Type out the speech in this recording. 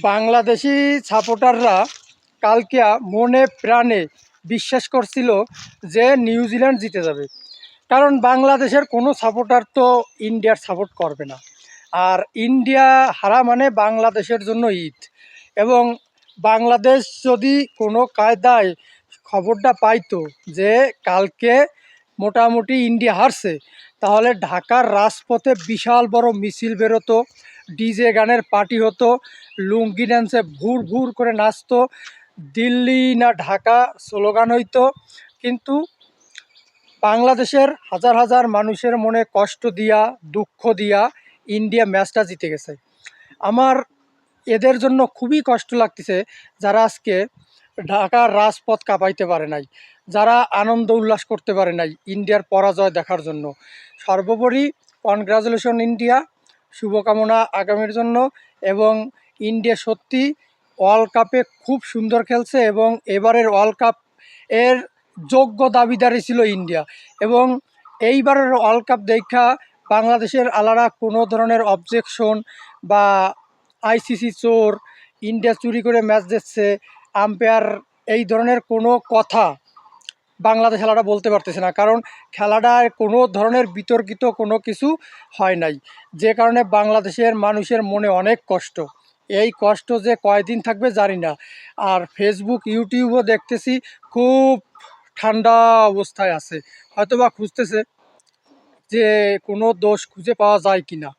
বাংলাদেশি সাপোর্টাররা কালকে মনে প্রাণে বিশ্বাস করছিল যে নিউজিল্যান্ড জিতে যাবে। কারণ বাংলাদেশের কোনো সাপোর্টার তো ইন্ডিয়ার সাপোর্ট করবে না। আর ইন্ডিয়া হারা মানে বাংলাদেশের জন্য ঈদ। এবং বাংলাদেশ যদি কোনো কায়দায় খবরটা পাইতো যে কালকে মোটামুটি ইন্ডিয়া হারছে, তাহলে ঢাকার রাজপথে বিশাল বড় মিছিল বেরোতো, ডিজে গানের পার্টি হতো, লুঙ্গি ড্যান্সে ভুর ভুর করে নাচতো, দিল্লি না ঢাকা স্লোগান হইতো। কিন্তু বাংলাদেশের হাজার হাজার মানুষের মনে কষ্ট দিয়া, দুঃখ দিয়া ইন্ডিয়া ম্যাচটা জিতে গেছে। আমার এদের জন্য খুবই কষ্ট লাগতেছে, যারা আজকে ঢাকার রাজপথ কাঁপাইতে পারে নাই, যারা আনন্দ উল্লাস করতে পারে নাই ইন্ডিয়ার পরাজয় দেখার জন্য। সর্বোপরি কনগ্রাচুলেশন ইন্ডিয়া, শুভকামনা আগামীর জন্য। এবং ইন্ডিয়া সত্যি ওয়ার্ল্ড কাপে খুব সুন্দর খেলছে এবং এবারের ওয়ার্ল্ড কাপ এর যোগ্য দাবিদারই ছিল ইন্ডিয়া। এবং এইবারের ওয়ার্ল্ড কাপ দেখা বাংলাদেশের আলাদা কোনো ধরনের অবজেকশন বা আইসিসি চোর, ইন্ডিয়া চুরি করে ম্যাচ দিচ্ছে, আম্পায়ার, এই ধরনের কোনো কথা বাংলাদেশ খেলাটা বলতে পারতেছে না। কারণ খেলাটায় কোনো ধরনের বিতর্কিত কোনো কিছু হয় নাই, যে কারণে বাংলাদেশের মানুষের মনে অনেক কষ্ট। এই কষ্ট যে কয়দিন থাকবে জানি না। আর ফেসবুক ইউটিউবও দেখতেছি খুব ঠান্ডা অবস্থায় আছে, হয়তো বা খুঁজতেছে যে কোনো দোষ খুঁজে পাওয়া যায় কি না।